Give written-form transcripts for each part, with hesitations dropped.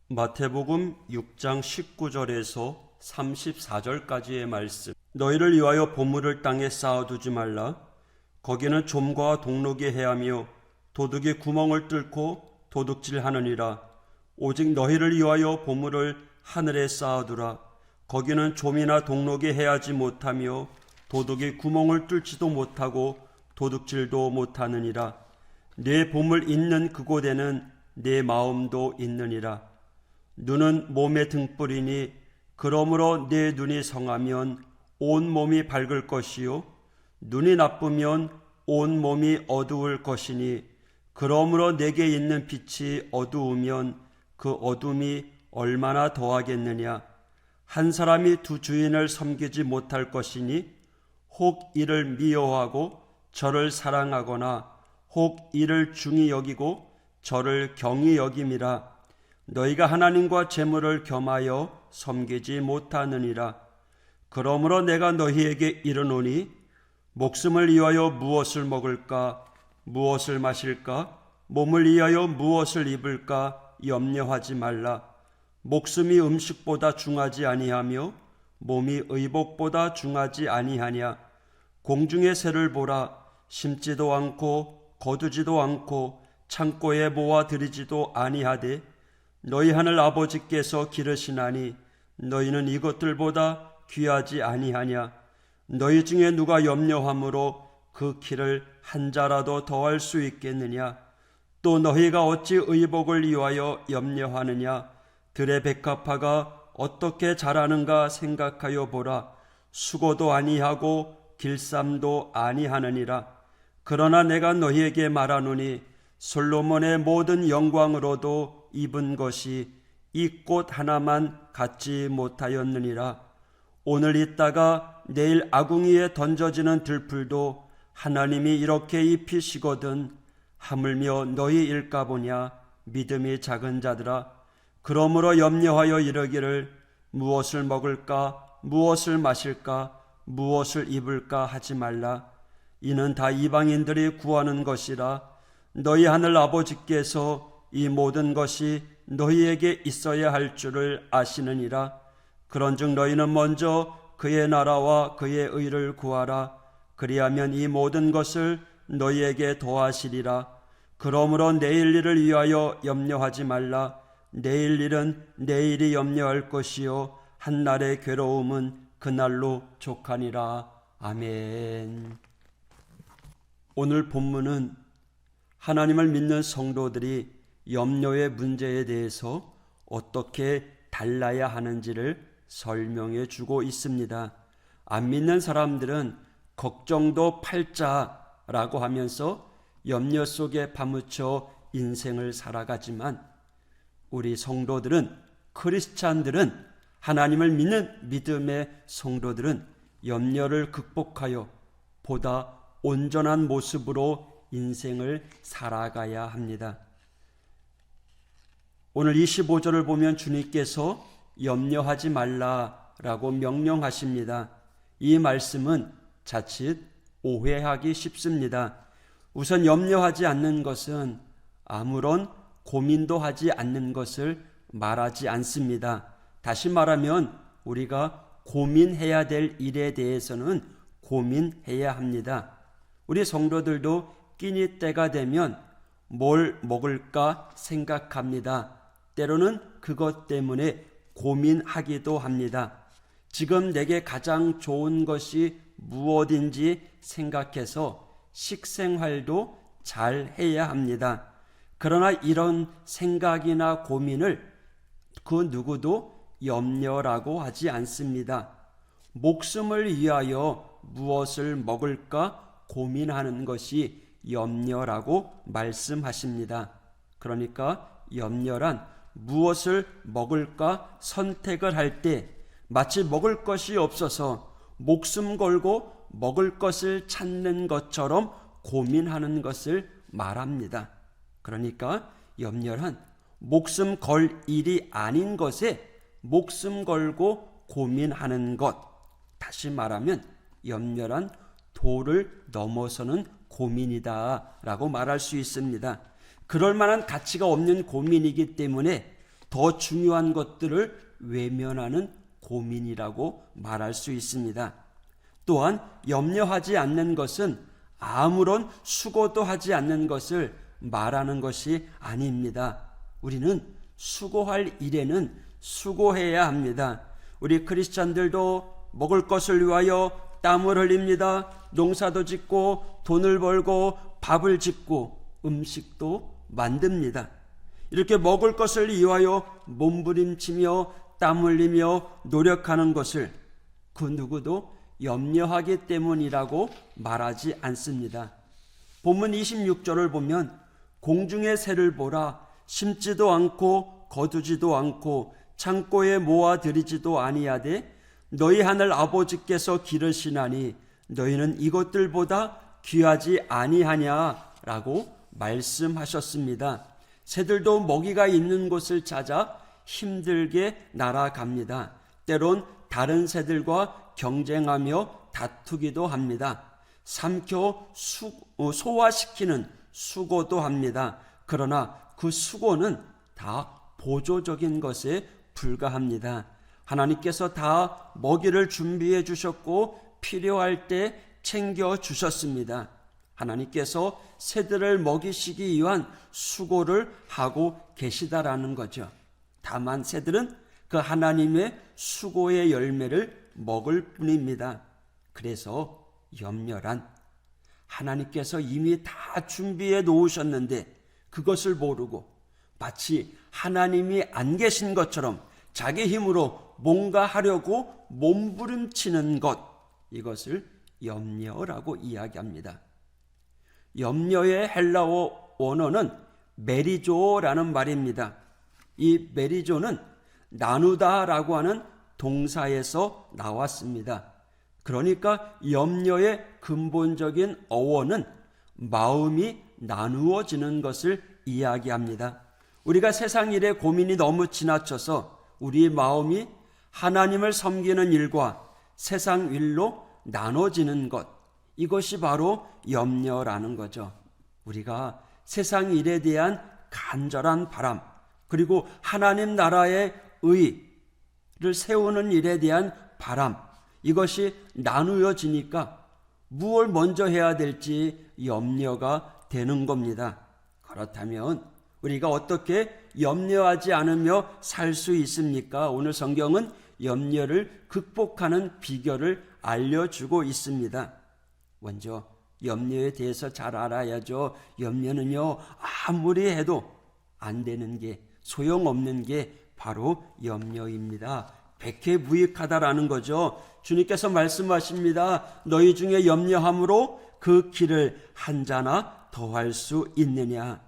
마태복음 6장 19절에서 34절까지의 말씀. 너희를 위하여 보물을 땅에 쌓아두지 말라. 거기는 좀과 동록이 해하며 도둑이 구멍을 뚫고 도둑질하느니라. 오직 너희를 위하여 보물을 하늘에 쌓아두라. 거기는 좀이나 동록이 해하지 못하며 도둑이 구멍을 뚫지도 못하고 도둑질도 못하느니라. 네 보물 있는 그곳에는 네 마음도 있느니라. 눈은 몸의 등불이니 그러므로 네 눈이 성하면 온 몸이 밝을 것이요 눈이 나쁘면 온 몸이 어두울 것이니 그러므로 내게 있는 빛이 어두우면 그 어둠이 얼마나 더하겠느냐. 한 사람이 두 주인을 섬기지 못할 것이니 혹 이를 미워하고 저를 사랑하거나 혹 이를 중히 여기고 저를 경히 여김이라. 너희가 하나님과 재물을 겸하여 섬기지 못하느니라. 그러므로 내가 너희에게 이르노니 목숨을 위하여 무엇을 먹을까 무엇을 마실까 몸을 위하여 무엇을 입을까 염려하지 말라. 목숨이 음식보다 중하지 아니하며 몸이 의복보다 중하지 아니하냐. 공중의 새를 보라. 심지도 않고 거두지도 않고 창고에 모아 들이지도 아니하되 너희 하늘 아버지께서 기르시나니 너희는 이것들보다 귀하지 아니하냐. 너희 중에 누가 염려함으로 그 키를 한 자라도 더할 수 있겠느냐. 또 너희가 어찌 의복을 위하여 염려하느냐. 들의 백합화가 어떻게 자라는가 생각하여 보라. 수고도 아니하고 길쌈도 아니하느니라. 그러나 내가 너희에게 말하노니 솔로몬의 모든 영광으로도 입은 것이 이 꽃 하나만 갖지 못하였느니라. 오늘 있다가 내일 아궁이에 던져지는 들풀도 하나님이 이렇게 입히시거든 하물며 너희 일까보냐. 믿음이 작은 자들아. 그러므로 염려하여 이르기를 무엇을 먹을까 무엇을 마실까 무엇을 입을까 하지 말라. 이는 다 이방인들이 구하는 것이라. 너희 하늘 아버지께서 이 모든 것이 너희에게 있어야 할 줄을 아시느니라. 그런즉 너희는 먼저 그의 나라와 그의 의를 구하라. 그리하면 이 모든 것을 너희에게 더하시리라. 그러므로 내일 일을 위하여 염려하지 말라. 내일 일은 내일이 염려할 것이요 한날의 괴로움은 그날로 족하니라. 아멘. 오늘 본문은 하나님을 믿는 성도들이 염려의 문제에 대해서 어떻게 달라야 하는지를 설명해 주고 있습니다. 안 믿는 사람들은 걱정도 팔자라고 하면서 염려 속에 파묻혀 인생을 살아가지만 우리 성도들은 크리스찬들은 하나님을 믿는 믿음의 성도들은 염려를 극복하여 보다 온전한 모습으로 인생을 살아가야 합니다. 오늘 25절을 보면 주님께서 염려하지 말라라고 명령하십니다. 이 말씀은 자칫 오해하기 쉽습니다. 우선 염려하지 않는 것은 아무런 고민도 하지 않는 것을 말하지 않습니다. 다시 말하면 우리가 고민해야 될 일에 대해서는 고민해야 합니다. 우리 성도들도 끼니 때가 되면 뭘 먹을까 생각합니다. 때로는 그것 때문에 고민하기도 합니다. 지금 내게 가장 좋은 것이 무엇인지 생각해서 식생활도 잘 해야 합니다. 그러나 이런 생각이나 고민을 그 누구도 염려라고 하지 않습니다. 목숨을 위하여 무엇을 먹을까 고민하는 것이 염려라고 말씀하십니다. 그러니까 염려란 무엇을 먹을까 선택을 할 때 마치 먹을 것이 없어서 목숨 걸고 먹을 것을 찾는 것처럼 고민하는 것을 말합니다. 그러니까 염려란 목숨 걸 일이 아닌 것에 목숨 걸고 고민하는 것. 다시 말하면 염려란 도를 넘어서는 고민이다 라고 말할 수 있습니다. 그럴 만한 가치가 없는 고민이기 때문에 더 중요한 것들을 외면하는 고민이라고 말할 수 있습니다. 또한 염려하지 않는 것은 아무런 수고도 하지 않는 것을 말하는 것이 아닙니다. 우리는 수고할 일에는 수고해야 합니다. 우리 크리스찬들도 먹을 것을 위하여 땀을 흘립니다. 농사도 짓고 돈을 벌고 밥을 짓고 음식도 만듭니다. 이렇게 먹을 것을 위하여 몸부림치며 땀 흘리며 노력하는 것을 그 누구도 염려하기 때문이라고 말하지 않습니다. 본문 26절을 보면 공중의 새를 보라, 심지도 않고 거두지도 않고 창고에 모아들이지도 아니하되 너희 하늘 아버지께서 기르시나니 너희는 이것들보다 귀하지 아니하냐라고 말씀하셨습니다. 새들도 먹이가 있는 곳을 찾아 힘들게 날아갑니다. 때론 다른 새들과 경쟁하며 다투기도 합니다. 삼켜 소화시키는 수고도 합니다. 그러나 그 수고는 다 보조적인 것에 불과합니다. 하나님께서 다 먹이를 준비해 주셨고 필요할 때 챙겨 주셨습니다. 하나님께서 새들을 먹이시기 위한 수고를 하고 계시다라는 거죠. 다만 새들은 그 하나님의 수고의 열매를 먹을 뿐입니다. 그래서 염려란 하나님께서 이미 다 준비해 놓으셨는데 그것을 모르고 마치 하나님이 안 계신 것처럼 자기 힘으로 뭔가 하려고 몸부림치는 것, 이것을 염려라고 이야기합니다. 염려의 헬라어 원어는 메리조라는 말입니다. 이 메리조는 나누다라고 하는 동사에서 나왔습니다. 그러니까 염려의 근본적인 어원은 마음이 나누어지는 것을 이야기합니다. 우리가 세상 일에 고민이 너무 지나쳐서 우리의 마음이 하나님을 섬기는 일과 세상 일로 나눠지는 것, 이것이 바로 염려라는 거죠. 우리가 세상 일에 대한 간절한 바람, 그리고 하나님 나라의 의를 세우는 일에 대한 바람, 이것이 나누어지니까 무엇을 먼저 해야 될지 염려가 되는 겁니다. 그렇다면 우리가 어떻게 염려하지 않으며 살 수 있습니까? 오늘 성경은 염려를 극복하는 비결을 알려주고 있습니다. 먼저 염려에 대해서 잘 알아야죠. 염려는요, 아무리 해도 안 되는 게, 소용없는 게 바로 염려입니다. 백해무익하다라는 거죠. 주님께서 말씀하십니다. 너희 중에 염려함으로 그 길을 한 자나 더할 수 있느냐.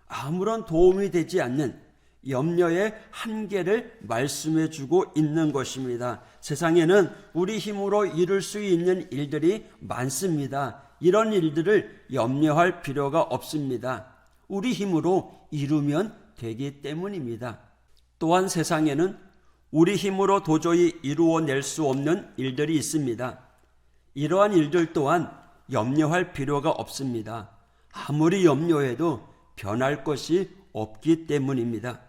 아무런 도움이 되지 않는 염려의 한계를 말씀해 주고 있는 것입니다. 세상에는 우리 힘으로 이룰 수 있는 일들이 많습니다. 이런 일들을 염려할 필요가 없습니다. 우리 힘으로 이루면 되기 때문입니다. 또한 세상에는 우리 힘으로 도저히 이루어낼 수 없는 일들이 있습니다. 이러한 일들 또한 염려할 필요가 없습니다. 아무리 염려해도 변할 것이 없기 때문입니다.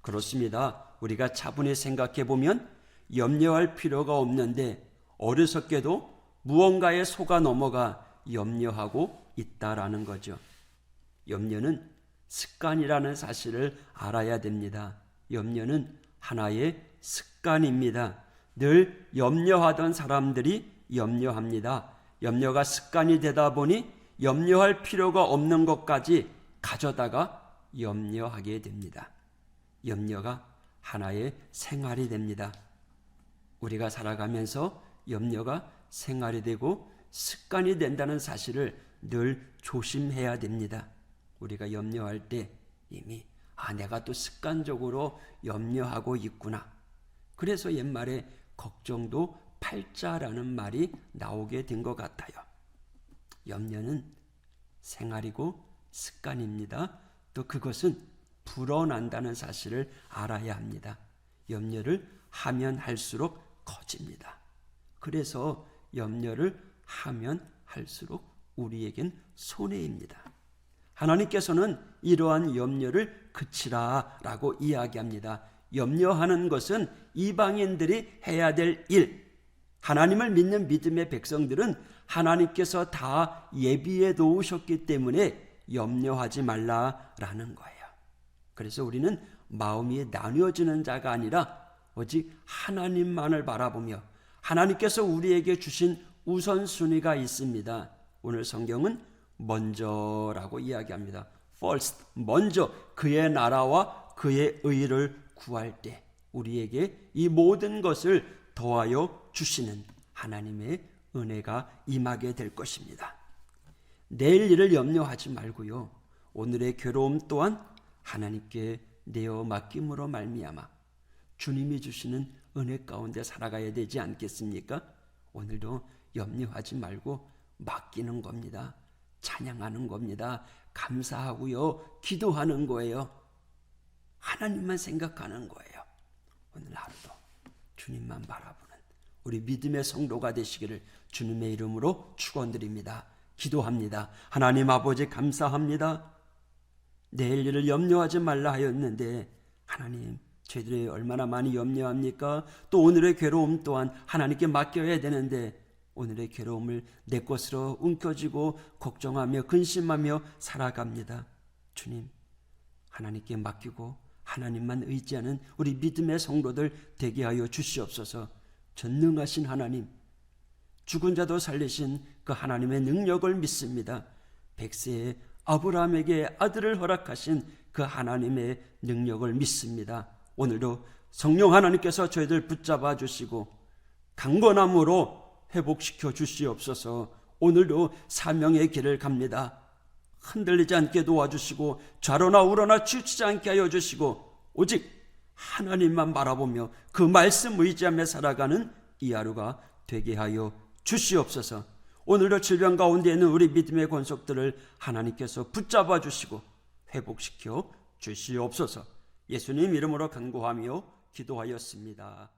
그렇습니다. 우리가 차분히 생각해 보면 염려할 필요가 없는데 어리석게도 무언가에 속아 넘어가 염려하고 있다라는 거죠. 염려는 습관이라는 사실을 알아야 됩니다. 염려는 하나의 습관입니다. 늘 염려하던 사람들이 염려합니다. 염려가 습관이 되다 보니 염려할 필요가 없는 것까지 가져다가 염려하게 됩니다. 염려가 하나의 생활이 됩니다. 우리가 살아가면서 염려가 생활이 되고 습관이 된다는 사실을 늘 조심해야 됩니다. 우리가 염려할 때 이미 내가 또 습관적으로 염려하고 있구나. 그래서 옛말에 걱정도 팔자라는 말이 나오게 된 것 같아요. 염려는 생활이고 습관입니다. 또 그것은 불어난다는 사실을 알아야 합니다. 염려를 하면 할수록 커집니다. 그래서 염려를 하면 할수록 우리에겐 손해입니다. 하나님께서는 이러한 염려를 그치라라고 이야기합니다. 염려하는 것은 이방인들이 해야 될 일, 하나님을 믿는 믿음의 백성들은 하나님께서 다 예비해 놓으셨기 때문에 염려하지 말라라는 거예요. 그래서 우리는 마음이 나뉘어지는 자가 아니라 오직 하나님만을 바라보며 하나님께서 우리에게 주신 우선순위가 있습니다. 오늘 성경은 먼저라고 이야기합니다. first, 먼저 그의 나라와 그의 의를 구할 때 우리에게 이 모든 것을 더하여 주시는 하나님의 은혜가 임하게 될 것입니다. 내일 일을 염려하지 말고요. 오늘의 괴로움 또한 하나님께 내어 맡김으로 말미암아 주님이 주시는 은혜 가운데 살아가야 되지 않겠습니까? 오늘도 염려하지 말고 맡기는 겁니다. 찬양하는 겁니다. 감사하고요. 기도하는 거예요. 하나님만 생각하는 거예요. 오늘 하루도 주님만 바라보는 우리 믿음의 성도가 되시기를 주님의 이름으로 축원드립니다. 기도합니다. 하나님 아버지 감사합니다. 내일 일을 염려하지 말라 하였는데 하나님 저희들이 얼마나 많이 염려합니까? 또 오늘의 괴로움 또한 하나님께 맡겨야 되는데 오늘의 괴로움을 내 것으로 움켜쥐고 걱정하며 근심하며 살아갑니다. 주님 하나님께 맡기고 하나님만 의지하는 우리 믿음의 성도들 되게 하여 주시옵소서. 전능하신 하나님, 죽은 자도 살리신 그 하나님의 능력을 믿습니다. 백세의 아브라함에게 아들을 허락하신 그 하나님의 능력을 믿습니다. 오늘도 성령 하나님께서 저희들 붙잡아 주시고 강건함으로 회복시켜 주시옵소서. 오늘도 사명의 길을 갑니다. 흔들리지 않게 도와주시고 좌로나 우로나 치우치지 않게 하여 주시고 오직 하나님만 바라보며 그 말씀 의지하며 살아가는 이 하루가 되게 하여 주시옵소서. 오늘도 질병 가운데 있는 우리 믿음의 권속들을 하나님께서 붙잡아 주시고 회복시켜 주시옵소서. 예수님 이름으로 간구하며 기도하였습니다.